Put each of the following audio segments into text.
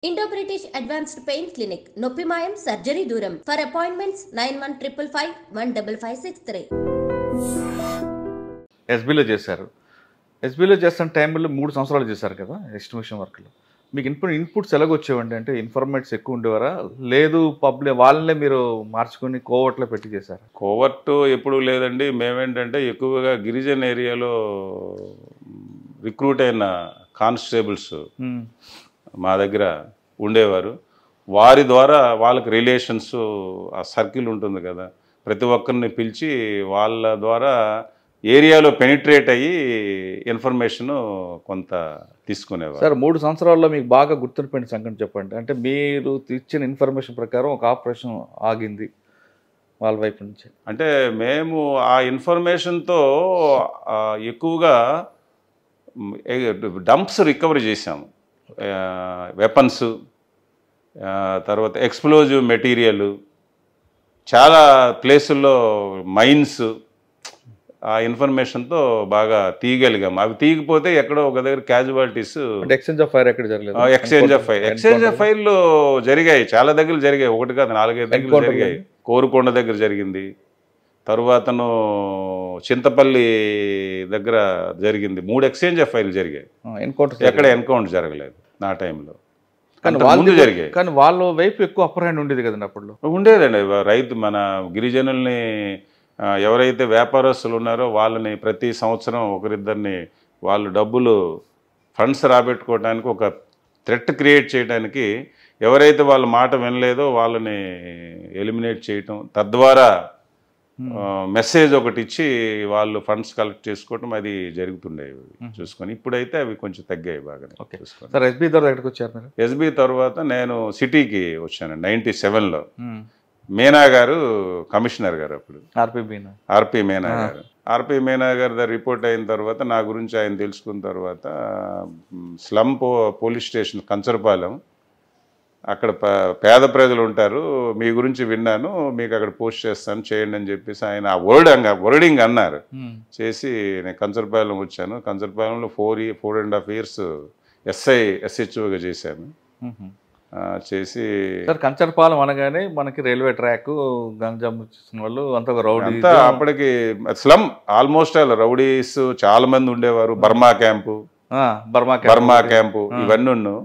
Indo British advanced pain clinic నొప్పిమాయం surgery దూరం for appointments 9155515563. ఎస్బీలో చేశారు. ఎస్బీలో చేస్తున్న టైంలో 3 సంవత్సరాలు చేశారు కదా ఎస్టిమేషన్ వర్క్లో. మీకు ఇన్పుట్స్ ఎలాగొచ్చేవండి? అంటే ఇన్ఫర్మేట్స్ ఎక్కువ ఉండేవారా, లేదు పబ్లిక్ వాళ్ళనే మీరు మార్చుకొని కోవర్ట్లో పెట్టి చేశారు? కోవర్ట్ ఎప్పుడు లేదండి. మేమేంటంటే ఎక్కువగా గిరిజన ఏరియాలో రిక్రూట్ అయిన కానిస్టేబుల్స్ మా దగ్గర ఉండేవారు. వారి ద్వారా వాళ్ళకి రిలేషన్స్, ఆ సర్కిల్ ఉంటుంది కదా, ప్రతి ఒక్కరిని పిలిచి వాళ్ళ ద్వారా ఏరియాలో పెనిట్రేట్ అయ్యి ఇన్ఫర్మేషన్ కొంత తీసుకునేవారు. సార్ 3 సంవత్సరాల్లో మీకు బాగా గుర్తుండిపోయిన సంగతి చెప్పండి. అంటే మీరు ఇచ్చిన ఇన్ఫర్మేషన్ ప్రకారం ఒక ఆపరేషన్ ఆగింది వాళ్ళ వైపు నుంచి. అంటే మేము ఆ ఇన్ఫర్మేషన్తో ఎక్కువగా డంప్స్ రికవరీ చేసాము. వెపన్స్, తర్వాత ఎక్స్ప్లోజివ్ మెటీరియల్, చాలా ప్లేసుల్లో మైన్స్, ఆ ఇన్ఫర్మేషన్తో బాగా తీయగలిగాము. అవి తీయకపోతే ఎక్కడో ఒక దగ్గర క్యాజువాలిటీస్. ఎక్స్చేంజ్ ఆఫ్ ఫైర్ ఎక్కడ జరగలేదు? ఎక్స్చేంజ్ ఆఫ్ ఫైర్లు జరిగాయి, చాలా దగ్గర జరిగాయి. 1 కాదు 4-5 దగ్గర జరిగాయి. కోరుకొండ దగ్గర జరిగింది, తరువాతను చింతపల్లి దగ్గర జరిగింది. 3 ఎక్స్చేంజ్ ఆఫ్ ఫైర్లు జరిగాయి. ఎక్కడ ఎన్కౌంటర్ జరగలేదు నా టైంలో. ముందు జరిగాయి. కానీ వాళ్ళ వైపు ఎక్కువ అప్పర్ హ్యాండ్ ఉండేది కదండి అప్పుడు. ఉండేదండి. రైతు మన గిరిజనుల్ని ఎవరైతే వ్యాపారస్తులు ఉన్నారో వాళ్ళని ప్రతి సంవత్సరం ఒకరిద్దరిని వాళ్ళు డబ్బులు ఫండ్స్ రాబెట్టుకోవడానికి, ఒక థ్రెట్ క్రియేట్ చేయడానికి ఎవరైతే వాళ్ళ మాట వినలేదో వాళ్ళని ఎలిమినేట్ చేయటం, తద్వారా మెసేజ్ ఒకటి ఇచ్చి వాళ్ళు ఫండ్స్ కలెక్ట్ చేసుకోవటం, అది జరుగుతుండేవి చూసుకొని. ఇప్పుడైతే అవి కొంచెం తగ్గాయి బాగానే. సార్ ఎస్బీ తర్వాత ఎక్కడికి వచ్చారు మీరు? ఎస్బీ తర్వాత నేను సిటీకి వచ్చాను 97లో. మీనా గారు కమిషనర్ గారు అప్పుడు, ఆర్పి మీనా గారు. ఆర్పి మీనా గారి దగ్గర రిపోర్ట్ అయిన తర్వాత నా గురించి ఆయన తెలుసుకున్న తర్వాత స్లమ్ పోలీస్ స్టేషన్ కంచరపాలెం, అక్కడ పేద ప్రజలు ఉంటారు, మీ గురించి విన్నాను, మీకు అక్కడ పోస్ట్ చేస్తాను, చేయండి అని చెప్పేసి ఆయన ఆ వర్డింగ్ అన్నారు. చేసి నేను కంచరపాలెం వచ్చాను. కంచరపాలెంలో 4.5 years SHOగా చేశాను. చేసి కంచరపాలెం అనగానే మనకి రైల్వే ట్రాక్, గంజాం వాళ్ళు అంతా రౌడీ, అప్పటికి స్లమ్ ఆల్మోస్ట్ ఆల్ రౌడీస్ చాలా మంది ఉండేవారు. బర్మా క్యాంపు ఇవన్నీ ఉన్నాను.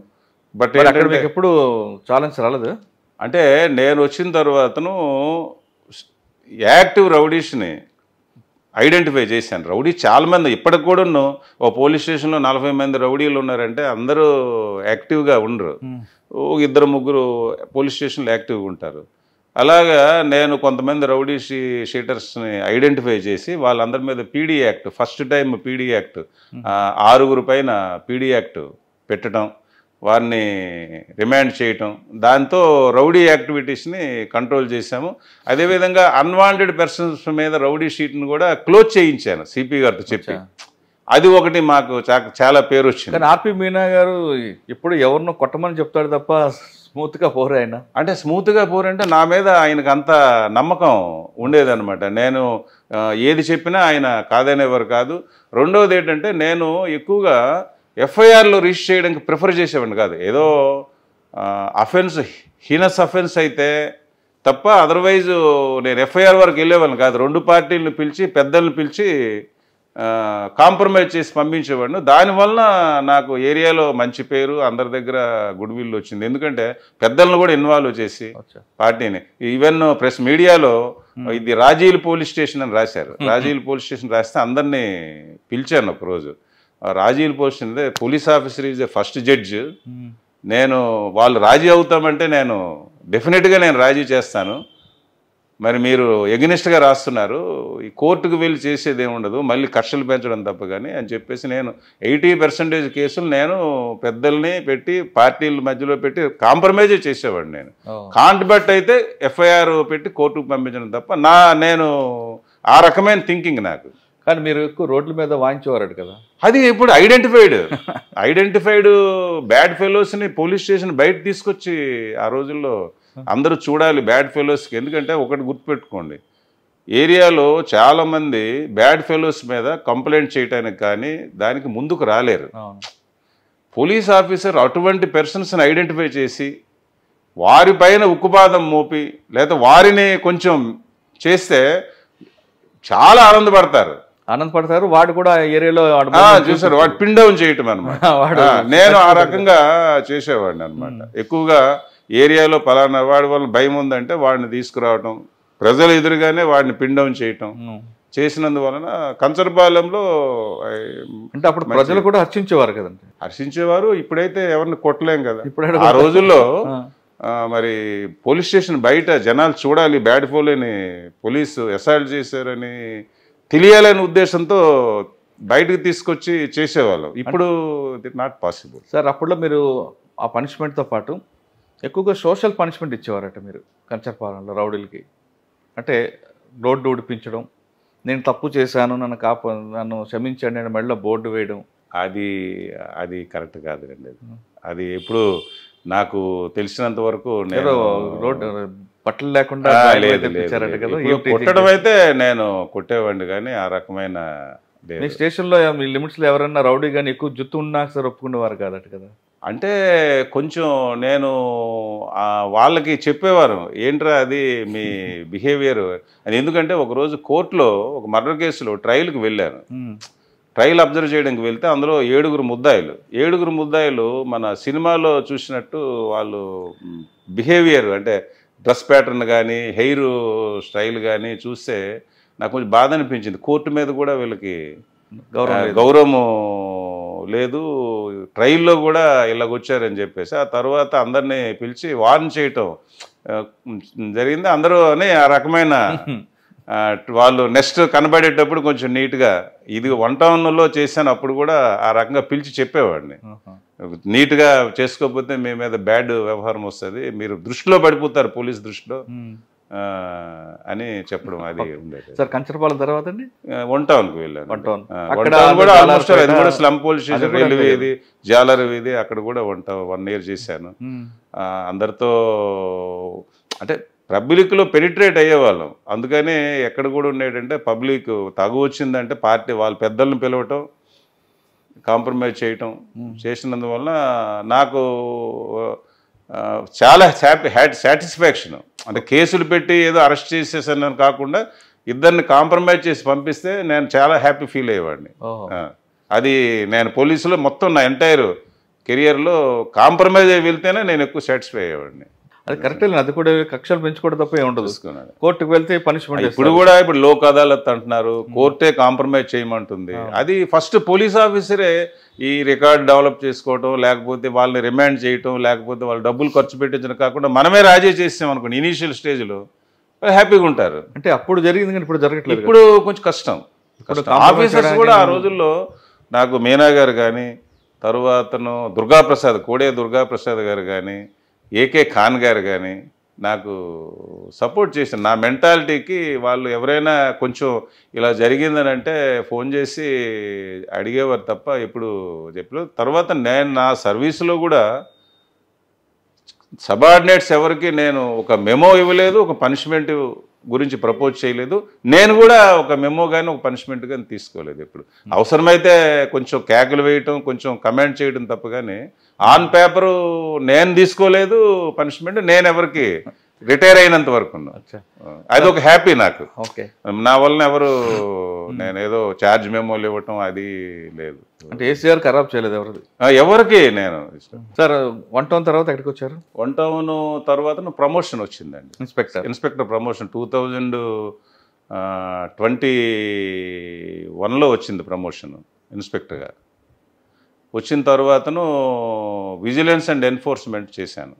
బట్ అక్కడ మీకు ఎప్పుడు ఛాలెంజ్ రాలేదు? అంటే నేను వచ్చిన తర్వాతను యాక్టివ్ రౌడీస్ని ఐడెంటిఫై చేశాను. రౌడీ చాలా మంది ఇప్పటికి కూడా ఓ పోలీస్ స్టేషన్లో 40 మంది రౌడీలు ఉన్నారంటే అందరూ యాక్టివ్గా ఉండరు. 2-3 పోలీస్ స్టేషన్లు యాక్టివ్గా ఉంటారు. అలాగా నేను కొంతమంది రౌడీ షీటర్స్ని ఐడెంటిఫై చేసి వాళ్ళందరి మీద PD act, first time PD act, 6 పైన పీడీ యాక్ట్ పెట్టడం, వారిని రిమాండ్ చేయటం, దాంతో రౌడీ యాక్టివిటీస్ని కంట్రోల్ చేశాము. అదేవిధంగా అన్వాంటెడ్ పర్సన్స్ మీద రౌడీ షీట్ని కూడా క్లోజ్ చేయించాను సిపి గారితో చెప్పి. అది ఒకటి మాకు చాలా పేరు వచ్చింది. కానీ ఆర్పి మీనా గారు ఎప్పుడు ఎవరినో కొట్టమని చెప్తాడు తప్ప స్మూత్గా పోరు ఆయన. అంటే స్మూత్గా పోరంటే నా మీద ఆయనకు అంత నమ్మకం ఉండేదన్నమాట. నేను ఏది చెప్పినా ఆయన కాదనేవారు కాదు. రెండవది ఏంటంటే నేను ఎక్కువగా ఎఫ్ఐఆర్లో రిజిస్టర్ చేయడానికి ప్రిఫర్ చేసేవాడిని కాదు. ఏదో అఫెన్స్, హీనస్ అఫెన్స్ అయితే తప్ప అదర్వైజ్ నేను ఎఫ్ఐఆర్ వరకు వెళ్ళేవాడిని కాదు. 2 పార్టీలను పిలిచి, పెద్దలను పిలిచి కాంప్రమైజ్ చేసి పంపించేవాడిని. దానివల్ల నాకు ఏరియాలో మంచి పేరు, అందరి దగ్గర గుడ్ విల్ వచ్చింది. ఎందుకంటే పెద్దలను కూడా ఇన్వాల్వ్ చేసి పార్టీని, ఈవెన్ ప్రెస్ మీడియాలో ఇది రాజీల్ పోలీస్ స్టేషన్ అని రాశారు. రాజీల్ పోలీస్ స్టేషన్ రాస్తే అందరినీ పిలిచాను ఒకరోజు. రాజీల్ police officer is the first judge. నేను వాళ్ళు రాజీ అవుతామంటే నేను డెఫినెట్గా నేను రాజీ చేస్తాను. మరి మీరు ఎగ్నిస్ట్గా రాస్తున్నారు, ఈ కోర్టుకు వెళ్ళి చేసేది ఏముండదు, మళ్ళీ కక్షలు పెంచడం తప్ప కానీ అని చెప్పేసి నేను 80% కేసులు నేను పెద్దల్ని పెట్టి, పార్టీల మధ్యలో పెట్టి కాంప్రమైజ్ చేసేవాడు. నేను కాంట్బట్ అయితే ఎఫ్ఐఆర్ పెట్టి కోర్టుకు పంపించడం తప్ప నేను ఆ రకమైన థింకింగ్ నాకు. కానీ మీరు ఎక్కువ రోడ్ల మీద వాయించేవారు కదా. అది ఇప్పుడు ఐడెంటిఫైడ్ బ్యాడ్ ఫెలోస్ని పోలీస్ స్టేషన్ బయట తీసుకొచ్చి ఆ రోజుల్లో అందరూ చూడాలి బ్యాడ్ ఫెలోస్కి. ఎందుకంటే ఒకటి గుర్తుపెట్టుకోండి, ఏరియాలో చాలామంది బ్యాడ్ ఫెలోస్ మీద కంప్లైంట్ చేయడానికి కానీ దానికి ముందుకు రాలేరు. పోలీస్ ఆఫీసర్ అటువంటి పర్సన్స్ని ఐడెంటిఫై చేసి వారిపైన ఉక్కుపాదం మోపి లేదా వారిని కొంచెం చేస్తే చాలా ఆనందపడతారు. వాడు కూడా ఏరియాలో చూసారు, వాడు పిన్ డౌన్ చేయటం అనమాట. నేను ఆ రకంగా చేసేవాడిని అనమాట. ఎక్కువగా ఏరియాలో పలానా వాడి వల్ల భయం ఉందంటే వాడిని తీసుకురావటం, ప్రజలు ఎదురుగానే వాడిని పిన్ డౌన్ చేయటం చేసినందువలన కంచరపాలెంలో అంటే అప్పుడు ప్రజలు కూడా హర్షించేవారు కదండి. హర్షించేవారు. ఇప్పుడైతే ఎవరిని కొట్టలేం కదా. ఆ రోజుల్లో మరి పోలీస్ స్టేషన్ బయట జనాలు చూడాలి, బ్యాడ్ ఫోలేని పోలీసు అసాల్ట్ చేశారని తెలియాలనే ఉద్దేశంతో బయటకు తీసుకొచ్చి చేసేవాళ్ళం. ఇప్పుడు ఇట్ నాట్ పాసిబుల్. సార్ అప్పట్లో మీరు ఆ పనిష్మెంట్తో పాటు ఎక్కువగా సోషల్ పనిష్మెంట్ ఇచ్చేవారట మీరు కంచరపాలెంలో రౌడీలకి. అంటే రోడ్డు ఉడిపించడం, నేను తప్పు చేశాను, నన్ను క్షమించండి అని మెడలో బోర్డు వేయడం, అది కరెక్ట్ కాదులేండి. అది ఎప్పుడు నాకు తెలిసినంత వరకు రోడ్డు బట్టలు లేకుండా కొట్టడం అయితే నేను కొట్టేవాడిని, కానీ ఆ రకమైన మీ స్టేషన్లో మీ లిమిట్స్లో ఎవరైనా రౌడీ కానీ ఎక్కువ జుత్తు ఉన్నా సార్ ఒప్పుకునేవారు కాదట కదా. అంటే కొంచెం నేను వాళ్ళకి చెప్పేవారు, ఏంట్రా అది మీ బిహేవియర్ అని. ఎందుకంటే ఒకరోజు కోర్టులో ఒక మర్డర్ కేసులో ట్రయల్కి వెళ్ళాను. ట్రయల్ అబ్జర్వ్ చేయడానికి వెళ్తే అందులో 7 ముద్దాయిలు మన సినిమాలో చూసినట్టు వాళ్ళు బిహేవియర్ అంటే డ్రెస్ ప్యాటర్న్ కానీ హెయిర్ స్టైల్ కానీ చూస్తే నాకు కొంచెం బాధ అనిపించింది. కోర్టు మీద కూడా వీళ్ళకి గౌరవము లేదు, ట్రైల్లో కూడా ఇలాగొచ్చారని చెప్పేసి ఆ తర్వాత అందరినీ పిలిచి వార్న్ చేయటం జరిగింది. అందరూ అని ఆ రకమైన వాళ్ళు నెక్స్ట్ కనబడేటప్పుడు కొంచెం నీట్గా, ఇది 1 టౌన్లో చేశాను అప్పుడు కూడా ఆ రకంగా పిలిచి చెప్పేవాడిని, నీట్గా చేసుకోకపోతే మీ మీద బ్యాడ్ వ్యవహారం వస్తుంది, మీరు దృష్టిలో పడిపోతారు పోలీస్ దృష్టిలో అని చెప్పడం అది ఉండేది. సార్ కంచరపాలెం తర్వాత అండి 1 టౌన్కి వెళ్ళాను. 1 టౌన్ కూడా ఆల్మోస్ట్ అది కూడా స్లమ్ పోలీస్ స్టేషన్, రైల్వే ఇది, జాలర్ ఇది, అక్కడ కూడా 1 ఇయర్ చేశాను. అందరితో అంటే పబ్లిక్లో పెనిట్రేట్ అయ్యేవాళ్ళం. అందుకని ఎక్కడ కూడా ఉండేటంటే పబ్లిక్ తగు వచ్చిందంటే పార్టీ వాళ్ళ పెద్దలను పిలవటం, కాంప్రమైజ్ చేయటం చేసినందువల్ల నాకు చాలా సాటిస్ఫాక్షన్. అంటే కేసులు పెట్టి ఏదో అరెస్ట్ చేసేసాను కాకుండా ఇద్దరిని కాంప్రమైజ్ చేసి పంపిస్తే నేను చాలా హ్యాపీ ఫీల్ అయ్యేవాడిని. అది నేను పోలీసులో మొత్తం నా ఎంటైర్ కెరియర్లో కాంప్రమైజ్ అయ్యి వెళ్తేనే నేను ఎక్కువ సాటిస్ఫై అయ్యేవాడిని. అది కరెక్ట్. అది కూడా కక్షలు పెంచుకోవడం తప్ప ఏముండదు. కోర్టుకు వెళ్తే పనిష్మెంట్. ఇప్పుడు లోక్ అదాలత్ అంటున్నారు, కోర్టే కాంప్రమైజ్ చేయమంటుంది. అది ఫస్ట్ పోలీస్ ఆఫీసరే ఈ రికార్డ్ డెవలప్ చేసుకోవటం, లేకపోతే వాళ్ళని రిమాండ్ చేయటం, లేకపోతే వాళ్ళు డబ్బులు ఖర్చు పెట్టించడం కాకుండా మనమే రాజీ చేసాం అనుకోండి ఇనీషియల్ స్టేజ్లో హ్యాపీగా ఉంటారు. అంటే అప్పుడు జరిగింది కానీ ఇప్పుడు జరగట్లేదు. ఇప్పుడు కొంచెం కష్టం. ఆఫీసర్స్ కూడా ఆ రోజుల్లో నాకు మీనా గారు కానీ, తరువాతను కోడే దుర్గాప్రసాద్ గారు కానీ, ఏకే ఖాన్ గారు కానీ నాకు సపోర్ట్ చేశారు. నా మెంటాలిటీకి వాళ్ళు ఎవరైనా కొంచెం ఇలా జరిగిందని అంటే ఫోన్ చేసి అడిగేవారు తప్ప ఎప్పుడు చెప్పలేదు. తర్వాత నేను నా సర్వీసులో కూడా సబార్డినేట్స్ ఎవరికి నేను ఒక మెమో ఇవ్వలేదు, ఒక పనిష్మెంట్ గురించి ప్రపోజ్ చేయలేదు. నేను కూడా ఒక మెమో కానీ ఒక పనిష్మెంట్ కానీ తీసుకోలేదు. ఎప్పుడు అవసరమైతే కొంచెం కేకలు వేయటం, కొంచెం కమెంట్ చేయడం తప్ప కానీ ఆన్ పేపరు నేను తీసుకోలేదు పనిష్మెంట్. నేను ఎవరికి రిటైర్ అయినంత వరకు అది ఒక హ్యాపీ నాకు. నా వలన ఎవరు నేను ఏదో ఛార్జ్ మెమోలు ఇవ్వటం అది లేదు. అంటే ఏసీఆర్ ఖరాబ్ చేయలేదు ఎవరికి నేను. సార్ 1 టౌన్ తర్వాత ఎక్కడికి వచ్చారు? 1 టౌన్ తర్వాత ప్రమోషన్ వచ్చిందండి. ఇన్స్పెక్టర్ ప్రమోషన్ 2021లో వచ్చింది ప్రమోషన్ ఇన్స్పెక్టర్గా. వచ్చిన తర్వాతను విజిలెన్స్ అండ్ ఎన్ఫోర్స్మెంట్ చేశాను.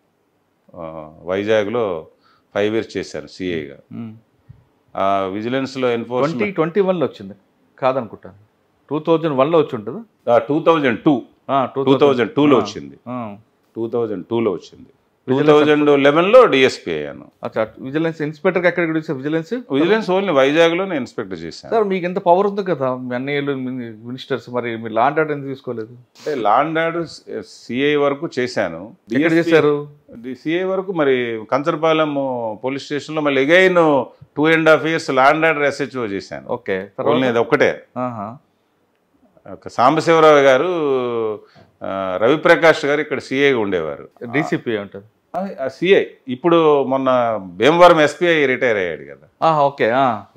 వైజాగ్లో 5 ఇయర్స్ చేశాను సిఐగా. విజిలెన్స్లో ఎన్ఫోర్స్మెంట్ 2021లో వచ్చింది కాదనుకుంటాను. 2001లో వచ్చి ఉంటుంది. 2002లో వచ్చింది. 2002లో వచ్చింది. 2011లో డిఎస్పీ అయ్యాను. విజిలెన్స్ ఇన్స్పెక్టర్ ఎక్కడ విజిలెన్స్ ఓన్లీ వైజాగ్లోనే ఇన్స్పెక్టర్ చేశాను. సార్ మీకు ఎంత పవర్ ఉంది కదా మీ అన్నయ్యలు మినిస్టర్స్, మరి మీరు లా అండ్ ఆర్డర్ ఎందుకు తీసుకోలేదు? అంటే లా అండ్ ఆర్డర్ సిఐ వరకు చేశాను. ఎక్కడ చేశారు? సిఐ వరకు మరి కంచరపాలెం పోలీస్ స్టేషన్లో మళ్ళీ again 2.5 years law and order SHO చేశాను. ఓకే, ఒకటే. సాంబశివరావు గారు రవిప్రకాష్ గారు ఇక్కడ సిఐగా ఉండేవారు. డీసీపీ ఉంటుంది సిఐ ఇప్పుడు మొన్న భీమవరం ఎస్పీఐ రిటైర్ అయ్యాడు కదా ఓకే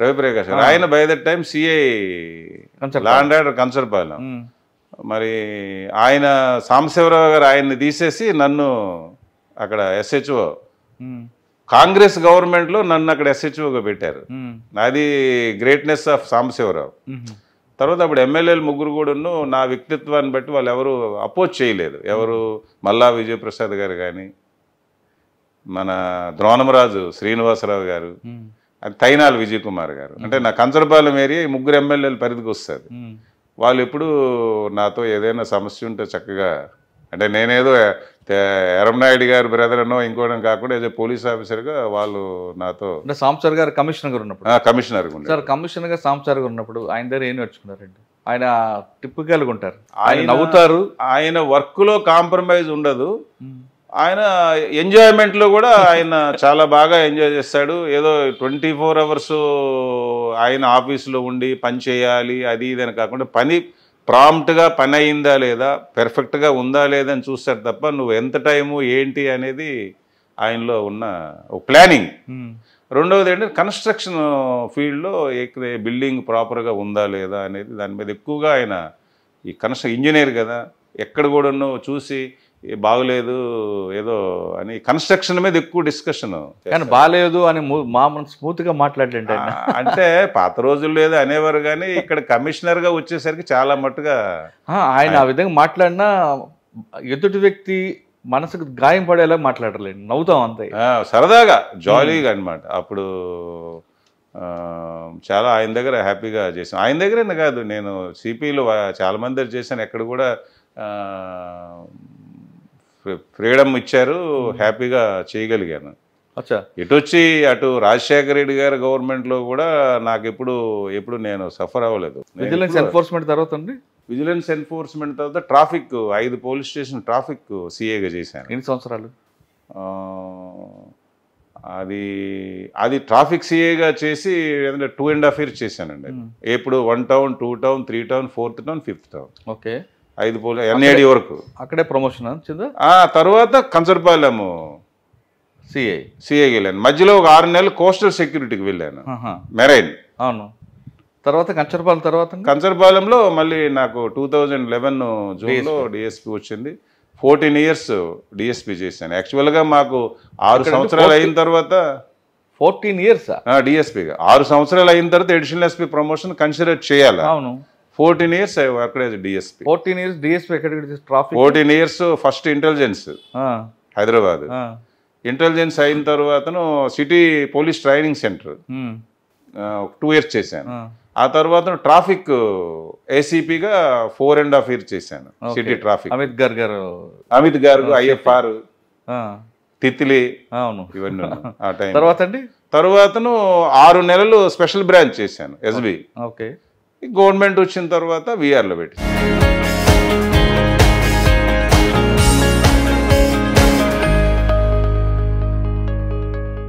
రవిప్రకాష్ గారు. ఆయన by that time CI law and order Kancharapalem. మరి ఆయన సాంబశివరావు గారు ఆయన్ని తీసేసి నన్ను అక్కడ ఎస్హెచ్ఓ, కాంగ్రెస్ గవర్నమెంట్లో నన్ను అక్కడ ఎస్హెచ్ఓగా పెట్టారు. అది గ్రేట్నెస్ ఆఫ్ సాంబశివరావు. తర్వాత అప్పుడు ఎమ్మెల్యేలు ముగ్గురు కూడాను నా వ్యక్తిత్వాన్ని బట్టి వాళ్ళు ఎవరు అపోజ్ చేయలేదు. ఎవరు మల్లా విజయప్రసాద్ గారు కానీ, మన ద్రోణమరాజు శ్రీనివాసరావు గారు, తైనాల విజయ్ కుమార్ గారు. అంటే నా కంచరపాలెం ఏరియా ఈ ముగ్గురు ఎమ్మెల్యేల పరిధికి వస్తుంది. వాళ్ళు ఎప్పుడు నాతో ఏదైనా సమస్య ఉంటే చక్కగా, అంటే నేనేదో ఎర్రంనాయుడు గారు బ్రదర్ అనో ఇంకోవడం కాకుండా ఏదో పోలీస్ ఆఫీసర్గా వాళ్ళు నాతో. అంటే సాంబశివర్ గారు కమిషనర్ గారు ఉన్నప్పుడు కమిషనర్ సార్ కమిషనర్ గా సాంబశివర్ గారు ఉన్నప్పుడు ఆయన దగ్గర ఏం నేర్చుకున్నారండి? ఆయన టిపికల్గా ఉంటారు, ఆయన నవ్వుతారు, ఆయన వర్క్ లో కాంప్రమైజ్ ఉండదు. ఆయన ఎంజాయ్మెంట్ లో కూడా ఆయన చాలా బాగా ఎంజాయ్ చేస్తాడు. ఏదో 24 hours ఆయన ఆఫీసులో ఉండి పని చేయాలి అది ఇది అని కాకుండా పని ప్రాంప్ట్గా పని అయిందా లేదా, పెర్ఫెక్ట్గా ఉందా లేదా అని చూస్తాడు తప్ప నువ్వు ఎంత టైము ఏంటి అనేది ఆయనలో ఉన్న ఒక ప్లానింగ్. రెండవది ఏంటంటే కన్స్ట్రక్షన్ ఫీల్డ్లో బిల్డింగ్ ప్రాపర్గా ఉందా లేదా అనేది దాని మీద ఎక్కువగా ఆయన ఈ ఇంజనీర్ కదా, ఎక్కడ కూడాను చూసి బాగలేదు ఏదో అని కన్స్ట్రక్షన్ మీద ఎక్కువ డిస్కషన్. కానీ బాగాలేదు అని స్మూత్గా మాట్లాడండి. అంటే పాత రోజుల్లో ఏదో అనేవారు కానీ ఇక్కడ కమిషనర్గా వచ్చేసరికి చాలా మట్టుగా ఆయన ఆ విధంగా మాట్లాడినా ఎదుటి వ్యక్తి మనసుకు గాయం పడేలా మాట్లాడలేండి, నవ్వుతాం అంతే సరదాగా జాలీగా అనమాట. అప్పుడు చాలా ఆయన దగ్గర హ్యాపీగా చేశాను. ఆయన దగ్గర కాదు, నేను సిపిలో చాలా మంది దగ్గర చేశాను. ఎక్కడ కూడా ఫ్రీడమ్ ఇచ్చారు, హ్యాపీగా చేయగలిగాను. ఇటు వచ్చి అటు రాజశేఖర రెడ్డి గారి గవర్నమెంట్లో కూడా నాకు ఎప్పుడు నేను సఫర్ అవ్వలేదు. విజిలెన్స్ ఎన్ఫోర్స్మెంట్ తర్వాత విజిలెన్స్ ఎన్ఫోర్స్మెంట్ తర్వాత ట్రాఫిక్ 5 పోలీస్ స్టేషన్ ట్రాఫిక్ సిఏగా చేశాను. ఎన్ని సంవత్సరాలు? అది ట్రాఫిక్ సిఏగా చేసి 2.5 years చేశానండి. ఎప్పుడు 1 town, 2 town, 3 town, 4th town, 5th town. Okay, 5 police NAD వరకు. అక్కడే ప్రమోషన్ తర్వాత కంచరపాలెం సిఐకి వెళ్ళాను. మధ్యలో ఒక 6 నెలలు కోస్టల్ సెక్యూరిటీకి వెళ్ళాను, మెరైన్. అవును. తర్వాత కంచరపాలెంలో మళ్ళీ నాకు 2011 జూన్లో డిఎస్పీ వచ్చింది. 14 years డిఎస్పీ చేశాను. యాక్చువల్గా మాకు 6 సంవత్సరాలు అయిన తర్వాత 14 years డిఎస్పీగా 6 సంవత్సరాలు అయిన తర్వాత అడిషనల్ ఎస్పీ ప్రమోషన్ కన్సిడర్ చేయాలి. అవును. 14 years అక్కడే డిఎస్పీ. 14 years డిఎస్పీ ఎక్కడ? 14 years first intelligence Hyderabad. Intelligence అయిన తర్వాతను city police training centre 2 years చేశాను. ఆ తర్వాత ట్రాఫిక్ ఏసీపీగా 4.5 years చేశాను. City traffic Amit garu IFR Titli ఇవన్నీ ఆ టైం. తర్వాతను 6 నెలలు స్పెషల్ బ్రాంచ్ చేశాను ఎస్బీ. ఓకే. గవర్నమెంట్ వచ్చిన తర్వాత వీఆర్లో పెట్టి